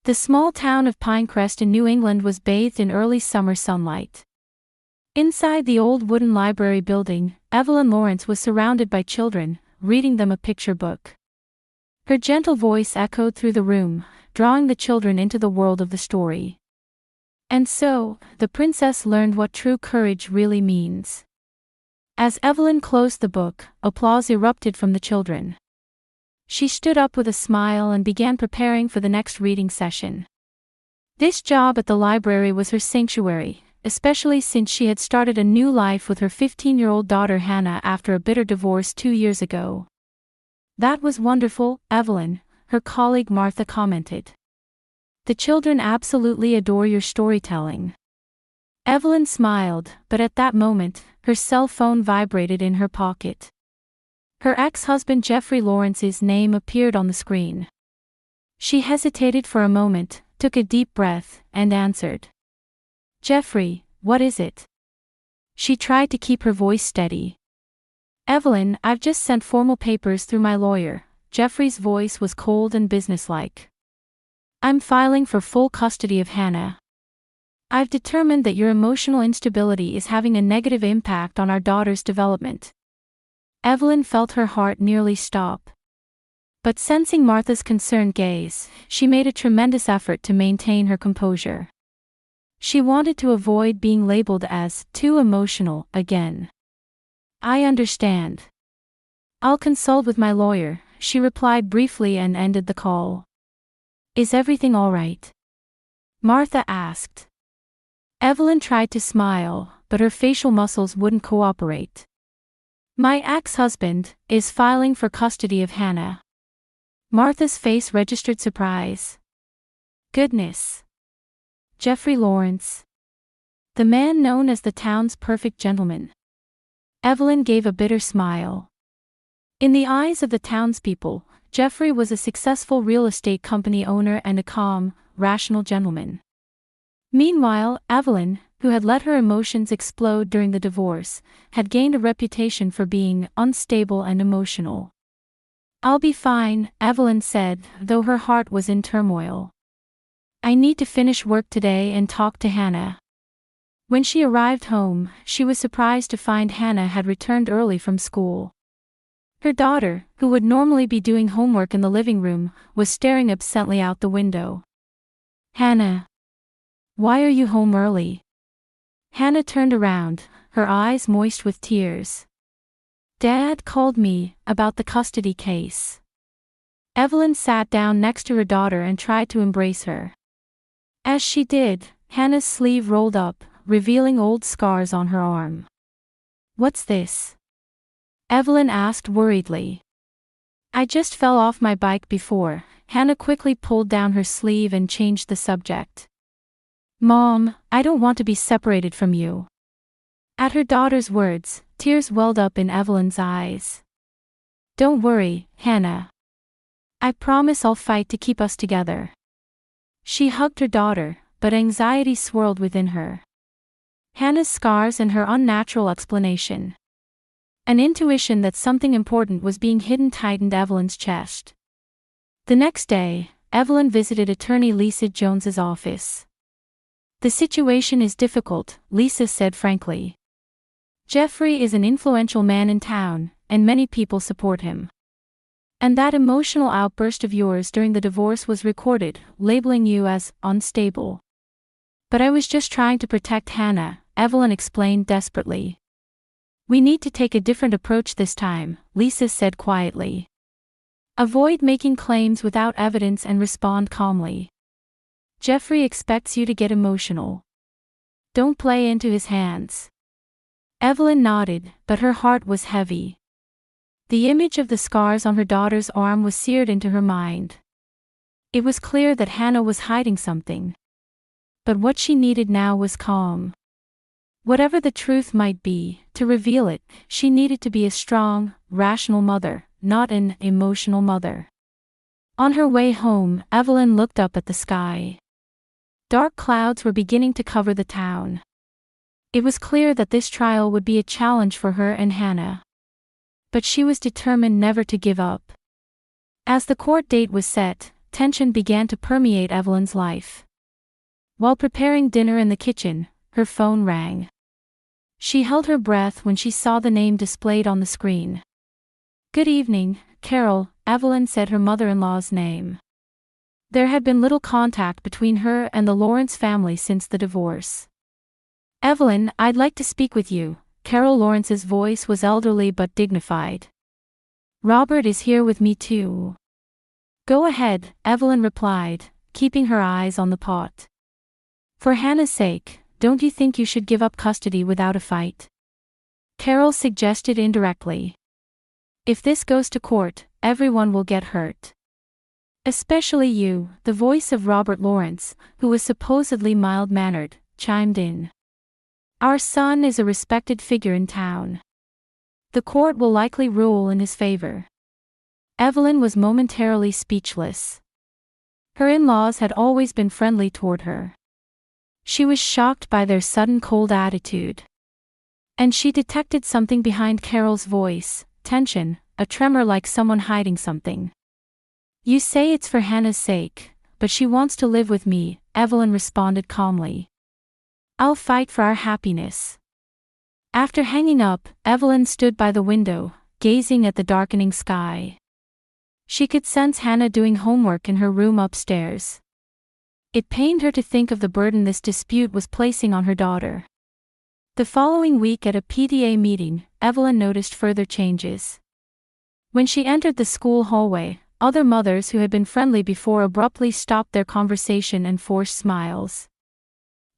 The small town of Pinecrest in New England was bathed in early summer sunlight. Inside the old wooden library building, Evelyn Lawrence was surrounded by children, reading them a picture book. Her gentle voice echoed through the room, drawing the children into the world of the story. And so, the princess learned what true courage really means. As Evelyn closed the book, applause erupted from the children. She stood up with a smile and began preparing for the next reading session. This job at the library was her sanctuary, especially since she had started a new life with her 15-year-old daughter Hannah after a bitter divorce 2 years ago. "That was wonderful, Evelyn," her colleague Martha commented. "The children absolutely adore your storytelling." Evelyn smiled, but at that moment, her cell phone vibrated in her pocket. Her ex-husband Jeffrey Lawrence's name appeared on the screen. She hesitated for a moment, took a deep breath, and answered. "Jeffrey, what is it?" She tried to keep her voice steady. "Evelyn, I've just sent formal papers through my lawyer." Jeffrey's voice was cold and businesslike. "I'm filing for full custody of Hannah. I've determined that your emotional instability is having a negative impact on our daughter's development." Evelyn felt her heart nearly stop. But sensing Martha's concerned gaze, she made a tremendous effort to maintain her composure. She wanted to avoid being labeled as too emotional again. "I understand. I'll consult with my lawyer," she replied briefly and ended the call. "Is everything all right?" Martha asked. Evelyn tried to smile, but her facial muscles wouldn't cooperate. "My ex-husband is filing for custody of Hannah." Martha's face registered surprise. "Goodness. Jeffrey Lawrence. The man known as the town's perfect gentleman." Evelyn gave a bitter smile. In the eyes of the townspeople, Jeffrey was a successful real estate company owner and a calm, rational gentleman. Meanwhile, Evelyn, who had let her emotions explode during the divorce, had gained a reputation for being unstable and emotional. "I'll be fine," Evelyn said, though her heart was in turmoil. "I need to finish work today and talk to Hannah." When she arrived home, she was surprised to find Hannah had returned early from school. Her daughter, who would normally be doing homework in the living room, was staring absently out the window. "Hannah, why are you home early?" Hannah turned around, her eyes moist with tears. "Dad called me about the custody case." Evelyn sat down next to her daughter and tried to embrace her. As she did, Hannah's sleeve rolled up, revealing old scars on her arm. "What's this?" Evelyn asked worriedly. "I just fell off my bike before." Hannah quickly pulled down her sleeve and changed the subject. "Mom, I don't want to be separated from you." At her daughter's words, tears welled up in Evelyn's eyes. "Don't worry, Hannah. I promise I'll fight to keep us together." She hugged her daughter, but anxiety swirled within her. Hannah's scars and her unnatural explanation. An intuition that something important was being hidden tightened Evelyn's chest. The next day, Evelyn visited attorney Lisa Jones's office. "The situation is difficult," Lisa said frankly. "Jeffrey is an influential man in town, and many people support him. And that emotional outburst of yours during the divorce was recorded, labeling you as unstable." "But I was just trying to protect Hannah," Evelyn explained desperately. "We need to take a different approach this time," Lisa said quietly. "Avoid making claims without evidence and respond calmly. Jeffrey expects you to get emotional. Don't play into his hands." Evelyn nodded, but her heart was heavy. The image of the scars on her daughter's arm was seared into her mind. It was clear that Hannah was hiding something. But what she needed now was calm. Whatever the truth might be, to reveal it, she needed to be a strong, rational mother, not an emotional mother. On her way home, Evelyn looked up at the sky. Dark clouds were beginning to cover the town. It was clear that this trial would be a challenge for her and Hannah. But she was determined never to give up. As the court date was set, tension began to permeate Evelyn's life. While preparing dinner in the kitchen, her phone rang. She held her breath when she saw the name displayed on the screen. "Good evening, Carol," Evelyn said her mother-in-law's name. There had been little contact between her and the Lawrence family since the divorce. "Evelyn, I'd like to speak with you." Carol Lawrence's voice was elderly but dignified. "Robert is here with me too." "Go ahead," Evelyn replied, keeping her eyes on the pot. "For Hannah's sake, don't you think you should give up custody without a fight?" Carol suggested indirectly. "If this goes to court, everyone will get hurt. Especially you," the voice of Robert Lawrence, who was supposedly mild-mannered, chimed in. "Our son is a respected figure in town. The court will likely rule in his favor." Evelyn was momentarily speechless. Her in-laws had always been friendly toward her. She was shocked by their sudden cold attitude. And she detected something behind Carol's voice, tension, a tremor like someone hiding something. "You say it's for Hannah's sake, but she wants to live with me," Evelyn responded calmly. "I'll fight for our happiness." After hanging up, Evelyn stood by the window, gazing at the darkening sky. She could sense Hannah doing homework in her room upstairs. It pained her to think of the burden this dispute was placing on her daughter. The following week at a PTA meeting, Evelyn noticed further changes. When she entered the school hallway, other mothers who had been friendly before abruptly stopped their conversation and forced smiles.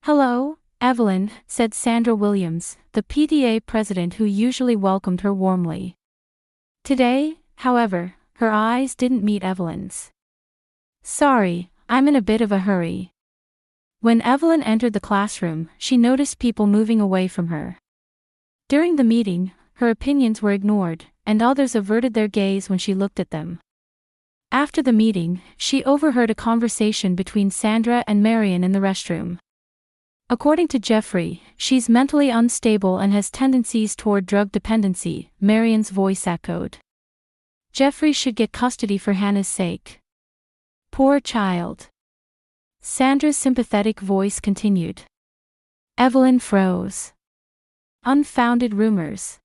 "Hello, Evelyn," said Sandra Williams, the PTA president who usually welcomed her warmly. Today, however, her eyes didn't meet Evelyn's. "Sorry, I'm in a bit of a hurry." When Evelyn entered the classroom, she noticed people moving away from her. During the meeting, her opinions were ignored, and others averted their gaze when she looked at them. After the meeting, she overheard a conversation between Sandra and Marion in the restroom. "According to Jeffrey, she's mentally unstable and has tendencies toward drug dependency," Marion's voice echoed. "Jeffrey should get custody for Hannah's sake." "Poor child." Sandra's sympathetic voice continued. Evelyn froze. Unfounded rumors.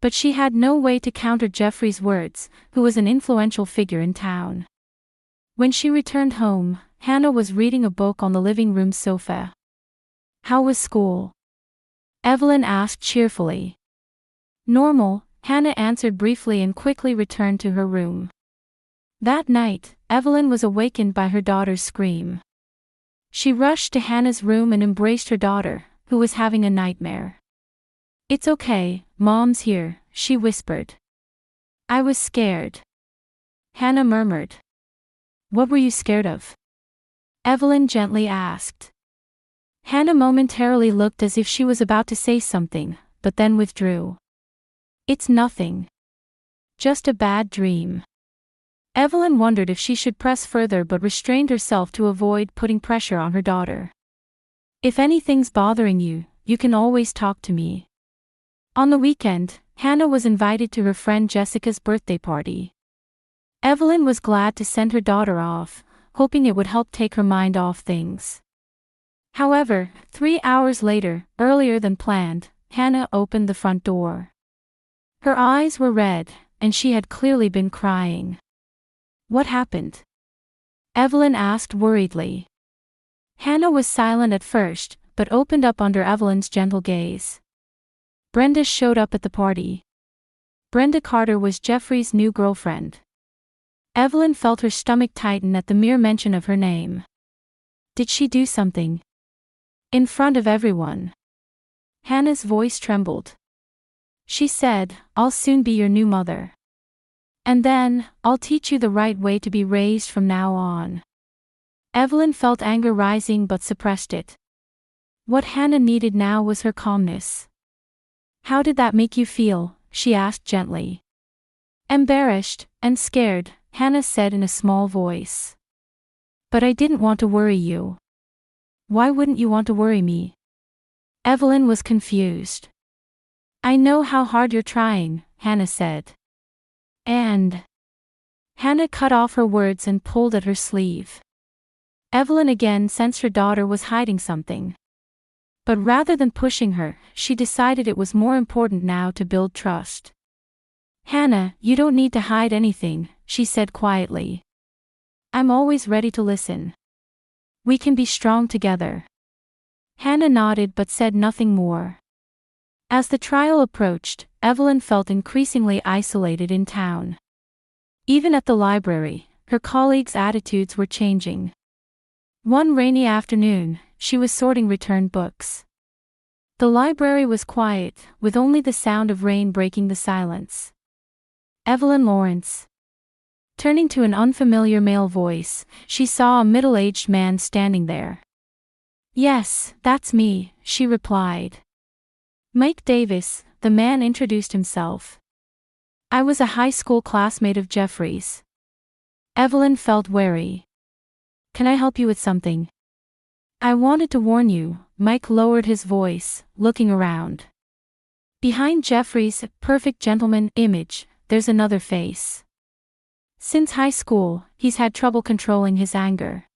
But she had no way to counter Jeffrey's words, who was an influential figure in town. When she returned home, Hannah was reading a book on the living room sofa. "How was school?" Evelyn asked cheerfully. "Normal," Hannah answered briefly and quickly returned to her room. That night, Evelyn was awakened by her daughter's scream. She rushed to Hannah's room and embraced her daughter, who was having a nightmare. "It's okay, Mom's here," she whispered. "I was scared." Hannah murmured. "What were you scared of?" Evelyn gently asked. Hannah momentarily looked as if she was about to say something, but then withdrew. "It's nothing. Just a bad dream." Evelyn wondered if she should press further but restrained herself to avoid putting pressure on her daughter. "If anything's bothering you, you can always talk to me." On the weekend, Hannah was invited to her friend Jessica's birthday party. Evelyn was glad to send her daughter off, hoping it would help take her mind off things. However, 3 hours later, earlier than planned, Hannah opened the front door. Her eyes were red, and she had clearly been crying. "What happened?" Evelyn asked worriedly. Hannah was silent at first, but opened up under Evelyn's gentle gaze. "Brenda showed up at the party." Brenda Carter was Jeffrey's new girlfriend. Evelyn felt her stomach tighten at the mere mention of her name. "Did she do something?" "In front of everyone." Hannah's voice trembled. "She said, 'I'll soon be your new mother. And then, I'll teach you the right way to be raised from now on.'" Evelyn felt anger rising but suppressed it. What Hannah needed now was her calmness. "How did that make you feel?" she asked gently. "Embarrassed and scared," Hannah said in a small voice. "But I didn't want to worry you." "Why wouldn't you want to worry me?" Evelyn was confused. "I know how hard you're trying," Hannah said. "And..." Hannah cut off her words and pulled at her sleeve. Evelyn again sensed her daughter was hiding something. But rather than pushing her, she decided it was more important now to build trust. "Hannah, you don't need to hide anything," she said quietly. "I'm always ready to listen. We can be strong together." Hannah nodded but said nothing more. As the trial approached, Evelyn felt increasingly isolated in town. Even at the library, her colleagues' attitudes were changing. One rainy afternoon, she was sorting returned books. The library was quiet, with only the sound of rain breaking the silence. "Evelyn Lawrence." Turning to an unfamiliar male voice, she saw a middle-aged man standing there. "Yes, that's me," she replied. "Mike Davis," the man introduced himself. "I was a high school classmate of Jeffrey's." Evelyn felt wary. "Can I help you with something?" "I wanted to warn you," Mike lowered his voice, looking around. "Behind Jeffrey's perfect gentleman image, there's another face. Since high school, he's had trouble controlling his anger."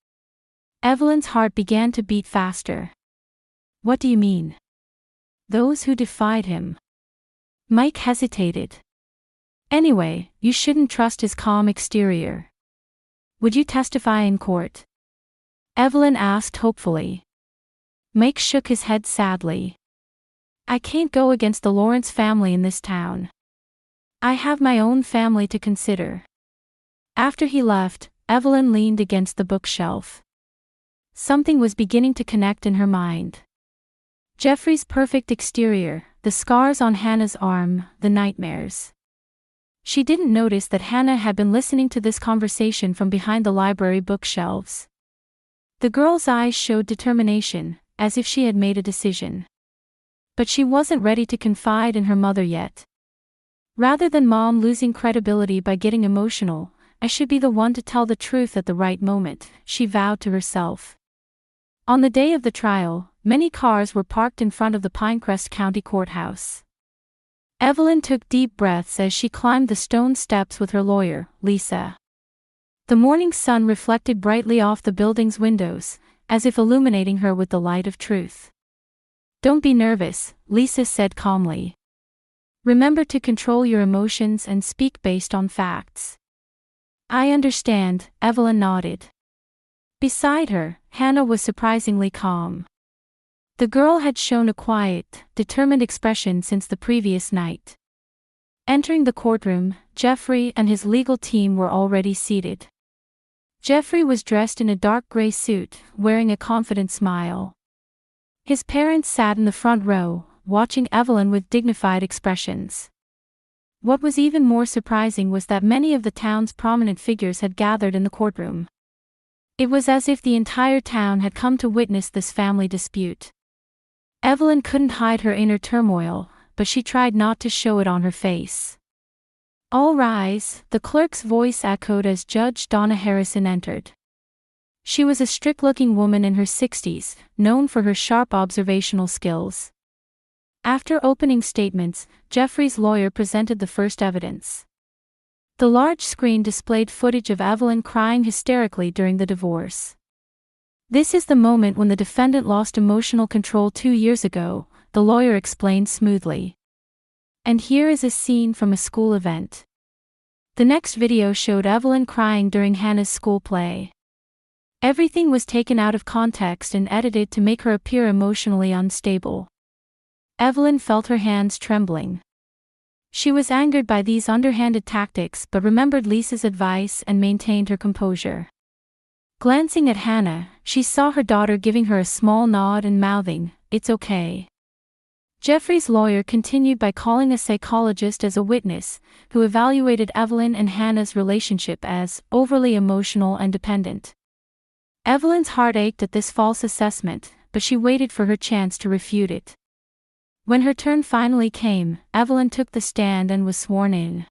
Evelyn's heart began to beat faster. "What do you mean?" "Those who defied him." Mike hesitated. "Anyway, you shouldn't trust his calm exterior." "Would you testify in court?" Evelyn asked hopefully. Mike shook his head sadly. "I can't go against the Lawrence family in this town. I have my own family to consider." After he left, Evelyn leaned against the bookshelf. Something was beginning to connect in her mind. Jeffrey's perfect exterior, the scars on Hannah's arm, the nightmares. She didn't notice that Hannah had been listening to this conversation from behind the library bookshelves. The girl's eyes showed determination, as if she had made a decision. But she wasn't ready to confide in her mother yet. Rather than Mom losing credibility by getting emotional, I should be the one to tell the truth at the right moment, she vowed to herself. On the day of the trial, many cars were parked in front of the Pinecrest County Courthouse. Evelyn took deep breaths as she climbed the stone steps with her lawyer, Lisa. The morning sun reflected brightly off the building's windows, as if illuminating her with the light of truth. "Don't be nervous," Lisa said calmly. "Remember to control your emotions and speak based on facts." "I understand," Evelyn nodded. Beside her, Hannah was surprisingly calm. The girl had shown a quiet, determined expression since the previous night. Entering the courtroom, Jeffrey and his legal team were already seated. Jeffrey was dressed in a dark gray suit, wearing a confident smile. His parents sat in the front row, watching Evelyn with dignified expressions. What was even more surprising was that many of the town's prominent figures had gathered in the courtroom. It was as if the entire town had come to witness this family dispute. Evelyn couldn't hide her inner turmoil, but she tried not to show it on her face. "All rise," the clerk's voice echoed as Judge Donna Harrison entered. She was a strict-looking woman in her 60s, known for her sharp observational skills. After opening statements, Jeffrey's lawyer presented the first evidence. The large screen displayed footage of Evelyn crying hysterically during the divorce. "This is the moment when the defendant lost emotional control 2 years ago," the lawyer explained smoothly. "And here is a scene from a school event." The next video showed Evelyn crying during Hannah's school play. Everything was taken out of context and edited to make her appear emotionally unstable. Evelyn felt her hands trembling. She was angered by these underhanded tactics but remembered Lisa's advice and maintained her composure. Glancing at Hannah, she saw her daughter giving her a small nod and mouthing, "It's okay." Jeffrey's lawyer continued by calling a psychologist as a witness, who evaluated Evelyn and Hannah's relationship as overly emotional and dependent. Evelyn's heart ached at this false assessment, but she waited for her chance to refute it. When her turn finally came, Evelyn took the stand and was sworn in.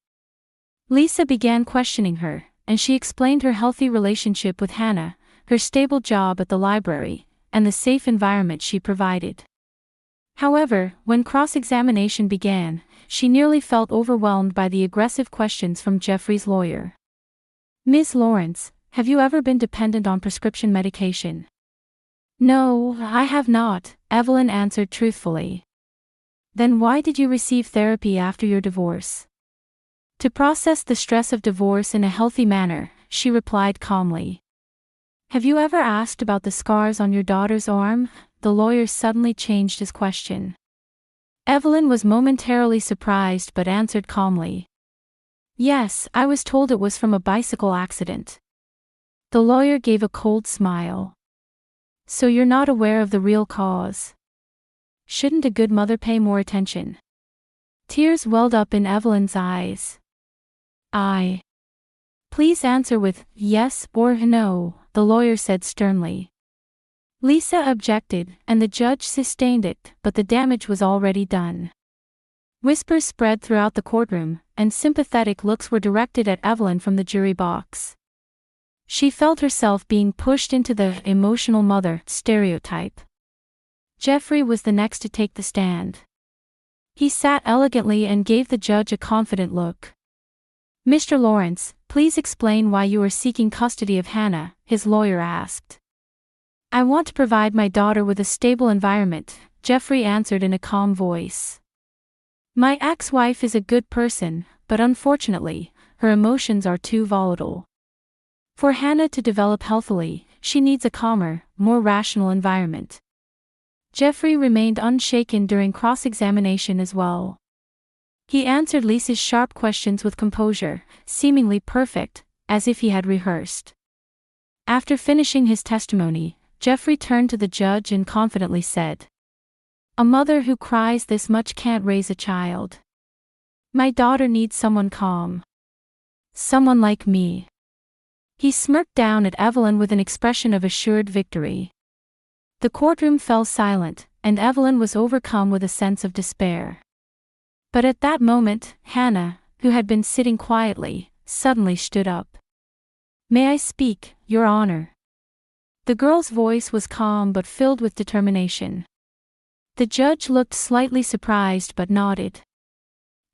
Lisa began questioning her, and she explained her healthy relationship with Hannah, her stable job at the library, and the safe environment she provided. However, when cross-examination began, she nearly felt overwhelmed by the aggressive questions from Jeffrey's lawyer. Ms. Lawrence, have you ever been dependent on prescription medication? No, I have not, Evelyn answered truthfully. Then why did you receive therapy after your divorce? To process the stress of divorce in a healthy manner, she replied calmly. Have you ever asked about the scars on your daughter's arm? The lawyer suddenly changed his question. Evelyn was momentarily surprised but answered calmly. Yes, I was told it was from a bicycle accident. The lawyer gave a cold smile. So you're not aware of the real cause? Shouldn't a good mother pay more attention? Tears welled up in Evelyn's eyes. Please answer with yes or no, the lawyer said sternly. Lisa objected, and the judge sustained it, but the damage was already done. Whispers spread throughout the courtroom, and sympathetic looks were directed at Evelyn from the jury box. She felt herself being pushed into the emotional mother stereotype. Jeffrey was the next to take the stand. He sat elegantly and gave the judge a confident look. Mr. Lawrence, please explain why you are seeking custody of Hannah, his lawyer asked. I want to provide my daughter with a stable environment, Jeffrey answered in a calm voice. My ex-wife is a good person, but unfortunately, her emotions are too volatile. For Hannah to develop healthily, she needs a calmer, more rational environment. Jeffrey remained unshaken during cross-examination as well. He answered Lisa's sharp questions with composure, seemingly perfect, as if he had rehearsed. After finishing his testimony, Jeffrey turned to the judge and confidently said, A mother who cries this much can't raise a child. My daughter needs someone calm. Someone like me. He smirked down at Evelyn with an expression of assured victory. The courtroom fell silent, and Evelyn was overcome with a sense of despair. But at that moment, Hannah, who had been sitting quietly, suddenly stood up. May I speak, Your Honor? The girl's voice was calm but filled with determination. The judge looked slightly surprised but nodded.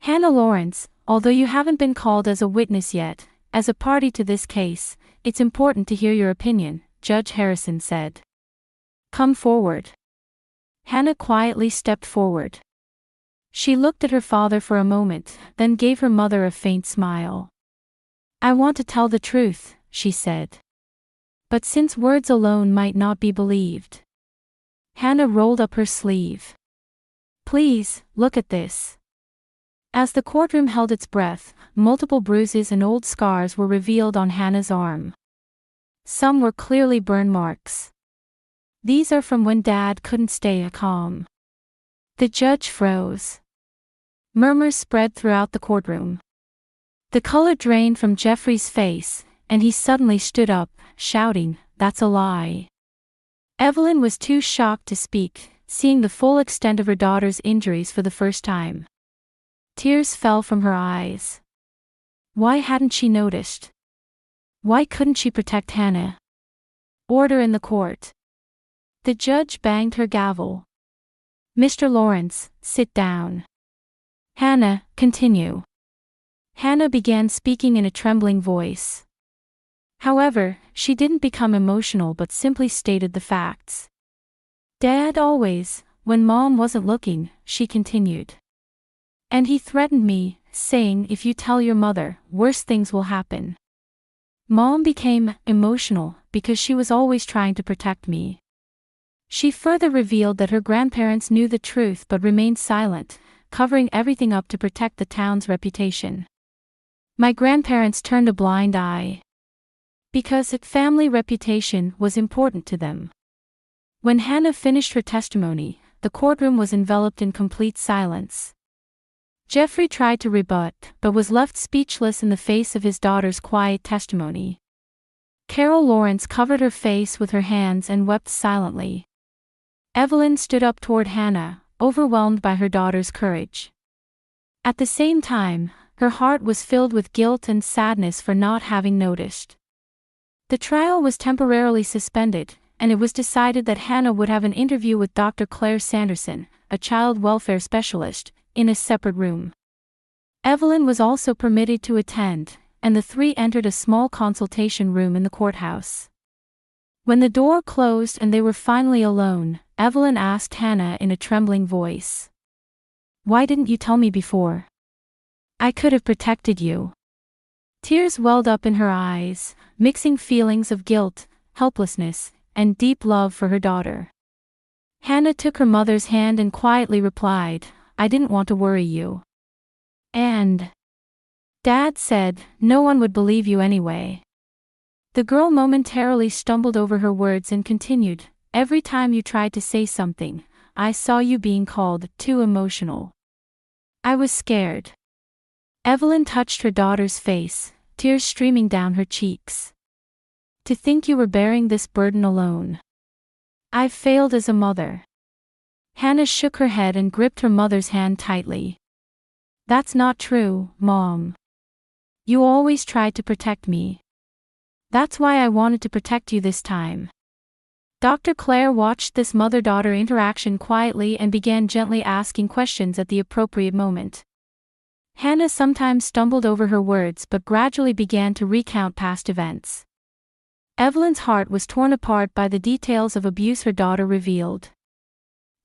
Hannah Lawrence, although you haven't been called as a witness yet, as a party to this case, it's important to hear your opinion, Judge Harrison said. Come forward. Hannah quietly stepped forward. She looked at her father for a moment, then gave her mother a faint smile. I want to tell the truth, she said. But since words alone might not be believed. Hannah rolled up her sleeve. Please, look at this. As the courtroom held its breath, multiple bruises and old scars were revealed on Hannah's arm. Some were clearly burn marks. These are from when Dad couldn't stay calm. The judge froze. Murmurs spread throughout the courtroom. The color drained from Jeffrey's face, and he suddenly stood up, shouting, That's a lie. Evelyn was too shocked to speak, seeing the full extent of her daughter's injuries for the first time. Tears fell from her eyes. Why hadn't she noticed? Why couldn't she protect Hannah? Order in the court. The judge banged her gavel. Mr. Lawrence, sit down. Hannah, continue. Hannah began speaking in a trembling voice. However, she didn't become emotional but simply stated the facts. Dad always, when Mom wasn't looking, she continued. And he threatened me, saying if you tell your mother, worse things will happen. Mom became emotional because she was always trying to protect me. She further revealed that her grandparents knew the truth but remained silent, covering everything up to protect the town's reputation. My grandparents turned a blind eye. Because family reputation was important to them. When Hannah finished her testimony, the courtroom was enveloped in complete silence. Jeffrey tried to rebut, but was left speechless in the face of his daughter's quiet testimony. Carol Lawrence covered her face with her hands and wept silently. Evelyn stood up toward Hannah, overwhelmed by her daughter's courage. At the same time, her heart was filled with guilt and sadness for not having noticed. The trial was temporarily suspended, and it was decided that Hannah would have an interview with Dr. Claire Sanderson, a child welfare specialist, in a separate room. Evelyn was also permitted to attend, and the three entered a small consultation room in the courthouse. When the door closed and they were finally alone, Evelyn asked Hannah in a trembling voice, "Why didn't you tell me before? I could have protected you." Tears welled up in her eyes, mixing feelings of guilt, helplessness, and deep love for her daughter. Hannah took her mother's hand and quietly replied, "I didn't want to worry you. And Dad said, no one would believe you anyway." The girl momentarily stumbled over her words and continued, "Every time you tried to say something, I saw you being called too emotional. I was scared." Evelyn touched her daughter's face, tears streaming down her cheeks. "To think you were bearing this burden alone. I've failed as a mother." Hannah shook her head and gripped her mother's hand tightly. "That's not true, Mom. You always tried to protect me. That's why I wanted to protect you this time." Dr. Claire watched this mother-daughter interaction quietly and began gently asking questions at the appropriate moment. Hannah sometimes stumbled over her words but gradually began to recount past events. Evelyn's heart was torn apart by the details of abuse her daughter revealed.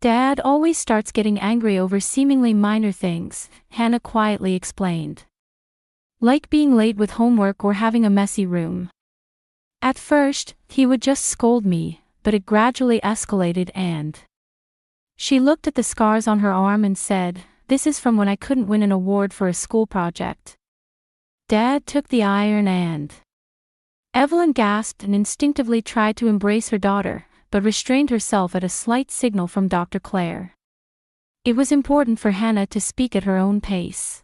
"Dad always starts getting angry over seemingly minor things," Hannah quietly explained. "Like being late with homework or having a messy room. At first, he would just scold me, but it gradually escalated and..." She looked at the scars on her arm and said, "This is from when I couldn't win an award for a school project. Dad took the iron and..." Evelyn gasped and instinctively tried to embrace her daughter, but restrained herself at a slight signal from Dr. Claire. It was important for Hannah to speak at her own pace.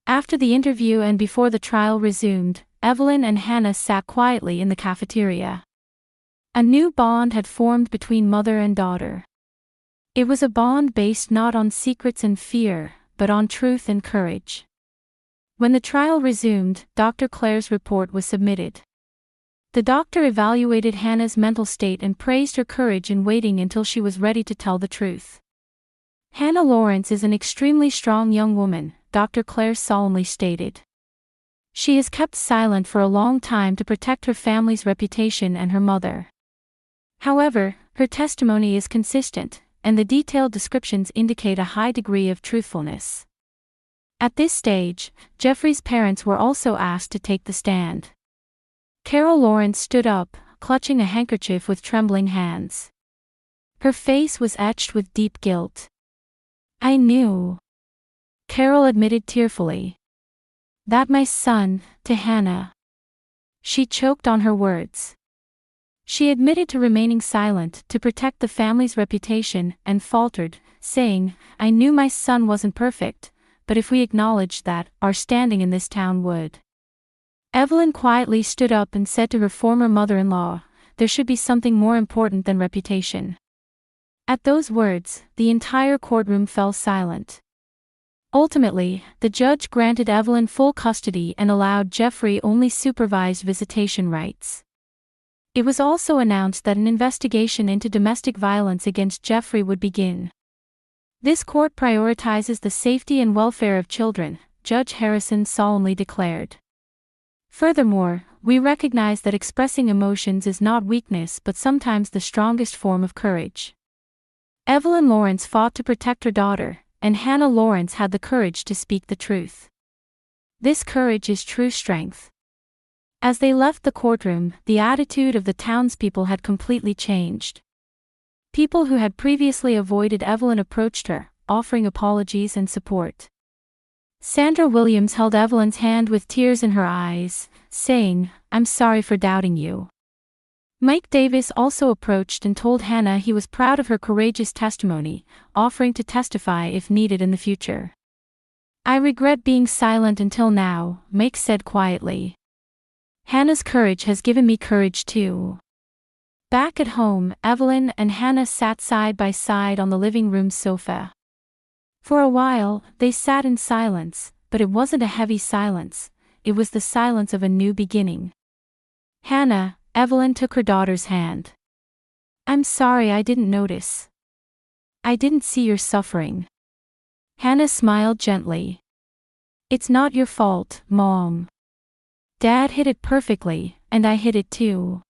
After the interview and before the trial resumed, Evelyn and Hannah sat quietly in the cafeteria. A new bond had formed between mother and daughter. It was a bond based not on secrets and fear, but on truth and courage. When the trial resumed, Dr. Claire's report was submitted. The doctor evaluated Hannah's mental state and praised her courage in waiting until she was ready to tell the truth. "Hannah Lawrence is an extremely strong young woman," Dr. Claire solemnly stated. "She has kept silent for a long time to protect her family's reputation and her mother. However, her testimony is consistent, and the detailed descriptions indicate a high degree of truthfulness." At this stage, Jeffrey's parents were also asked to take the stand. Carol Lawrence stood up, clutching a handkerchief with trembling hands. Her face was etched with deep guilt. "I knew," Carol admitted tearfully, "that my son," to Hannah. She choked on her words. She admitted to remaining silent to protect the family's reputation and faltered, saying, "I knew my son wasn't perfect, but if we acknowledged that, our standing in this town would." Evelyn quietly stood up and said to her former mother-in-law, "There should be something more important than reputation." At those words, the entire courtroom fell silent. Ultimately, the judge granted Evelyn full custody and allowed Jeffrey only supervised visitation rights. It was also announced that an investigation into domestic violence against Jeffrey would begin. "This court prioritizes the safety and welfare of children," Judge Harrison solemnly declared. "Furthermore, we recognize that expressing emotions is not weakness but sometimes the strongest form of courage." Evelyn Lawrence fought to protect her daughter, and Hannah Lawrence had the courage to speak the truth. This courage is true strength. As they left the courtroom, the attitude of the townspeople had completely changed. People who had previously avoided Evelyn approached her, offering apologies and support. Sandra Williams held Evelyn's hand with tears in her eyes, saying, "I'm sorry for doubting you." Mike Davis also approached and told Hannah he was proud of her courageous testimony, offering to testify if needed in the future. "I regret being silent until now," Mike said quietly. "Hannah's courage has given me courage too." Back at home, Evelyn and Hannah sat side by side on the living room sofa. For a while, they sat in silence, but it wasn't a heavy silence, it was the silence of a new beginning. "Hannah," Evelyn took her daughter's hand. "I'm sorry I didn't notice. I didn't see your suffering." Hannah smiled gently. "It's not your fault, Mom. Dad hid it perfectly, and I hid it too.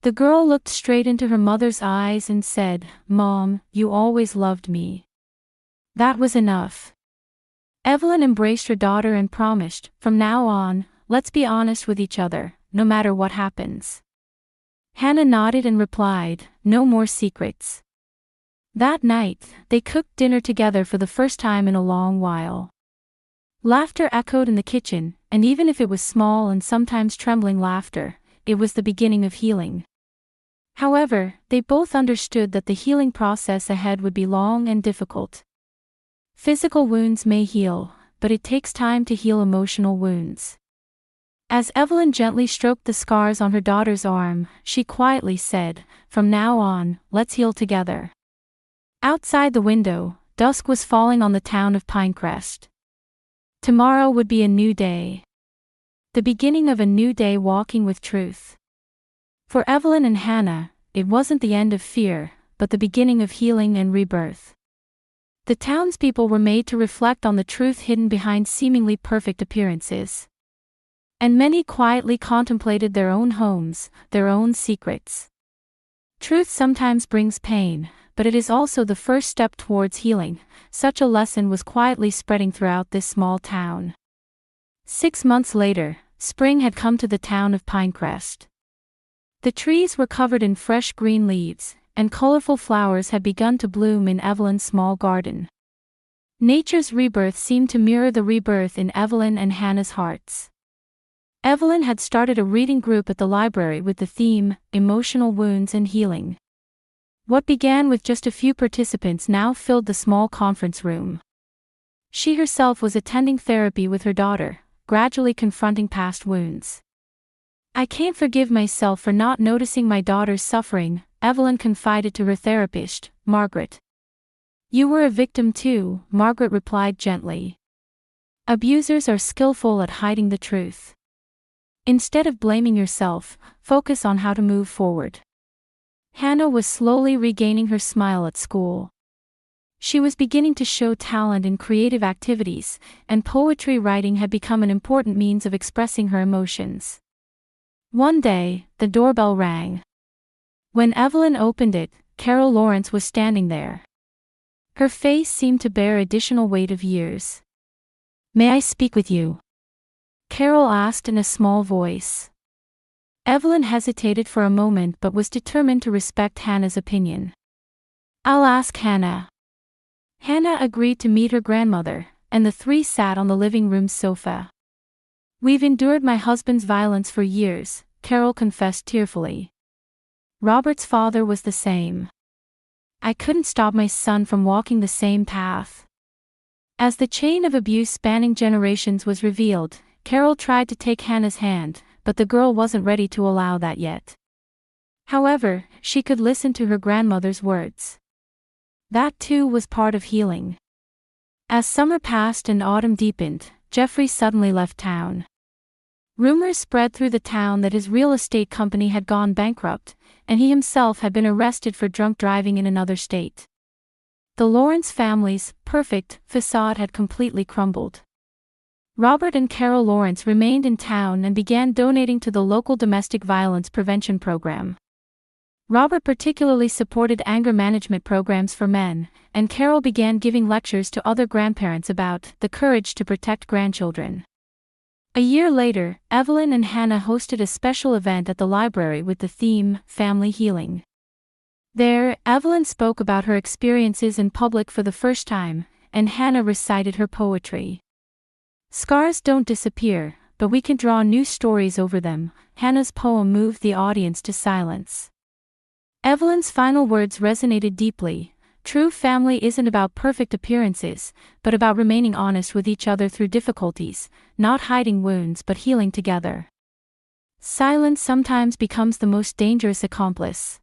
The girl looked straight into her mother's eyes and said, "Mom, you always loved me." That was enough. Evelyn embraced her daughter and promised, "From now on, let's be honest with each other, no matter what happens." Hannah nodded and replied, "No more secrets." That night, they cooked dinner together for the first time in a long while. Laughter echoed in the kitchen, and even if it was small and sometimes trembling laughter, it was the beginning of healing. However, they both understood that the healing process ahead would be long and difficult. Physical wounds may heal, but it takes time to heal emotional wounds. As Evelyn gently stroked the scars on her daughter's arm, she quietly said, "From now on, let's heal together." Outside the window, dusk was falling on the town of Pinecrest. Tomorrow would be a new day. The beginning of a new day walking with truth. For Evelyn and Hannah, it wasn't the end of fear, but the beginning of healing and rebirth. The townspeople were made to reflect on the truth hidden behind seemingly perfect appearances. And many quietly contemplated their own homes, their own secrets. Truth sometimes brings pain, but it is also the first step towards healing. Such a lesson was quietly spreading throughout this small town. 6 months later, spring had come to the town of Pinecrest. The trees were covered in fresh green leaves, and colorful flowers had begun to bloom in Evelyn's small garden. Nature's rebirth seemed to mirror the rebirth in Evelyn and Hannah's hearts. Evelyn had started a reading group at the library with the theme, Emotional Wounds and Healing. What began with just a few participants now filled the small conference room. She herself was attending therapy with her daughter, gradually confronting past wounds. "I can't forgive myself for not noticing my daughter's suffering," Evelyn confided to her therapist, Margaret. "You were a victim too," Margaret replied gently. "Abusers are skillful at hiding the truth. Instead of blaming yourself, focus on how to move forward." Hannah was slowly regaining her smile at school. She was beginning to show talent in creative activities, and poetry writing had become an important means of expressing her emotions. One day, the doorbell rang. When Evelyn opened it, Carol Lawrence was standing there. Her face seemed to bear additional weight of years. "May I speak with you?" Carol asked in a small voice. Evelyn hesitated for a moment but was determined to respect Hannah's opinion. "I'll ask Hannah." Hannah agreed to meet her grandmother, and the three sat on the living room sofa. "We've endured my husband's violence for years," Carol confessed tearfully. "Robert's father was the same. I couldn't stop my son from walking the same path." As the chain of abuse spanning generations was revealed, Carol tried to take Hannah's hand, but the girl wasn't ready to allow that yet. However, she could listen to her grandmother's words. That too was part of healing. As summer passed and autumn deepened, Jeffrey suddenly left town. Rumors spread through the town that his real estate company had gone bankrupt, and he himself had been arrested for drunk driving in another state. The Lawrence family's perfect facade had completely crumbled. Robert and Carol Lawrence remained in town and began donating to the local domestic violence prevention program. Robert particularly supported anger management programs for men, and Carol began giving lectures to other grandparents about the courage to protect grandchildren. A year later, Evelyn and Hannah hosted a special event at the library with the theme, Family Healing. There, Evelyn spoke about her experiences in public for the first time, and Hannah recited her poetry. "Scars don't disappear, but we can draw new stories over them." Hannah's poem moved the audience to silence. Evelyn's final words resonated deeply. True family isn't about perfect appearances, but about remaining honest with each other through difficulties, not hiding wounds but healing together. Silence sometimes becomes the most dangerous accomplice.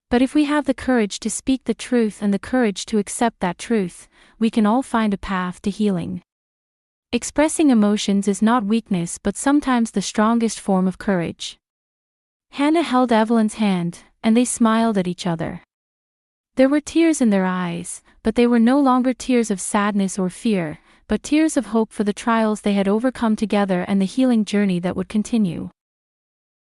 But if we have the courage to speak the truth and the courage to accept that truth, we can all find a path to healing. Expressing emotions is not weakness but sometimes the strongest form of courage. Hannah held Evelyn's hand, and they smiled at each other. There were tears in their eyes, but they were no longer tears of sadness or fear, but tears of hope for the trials they had overcome together and the healing journey that would continue.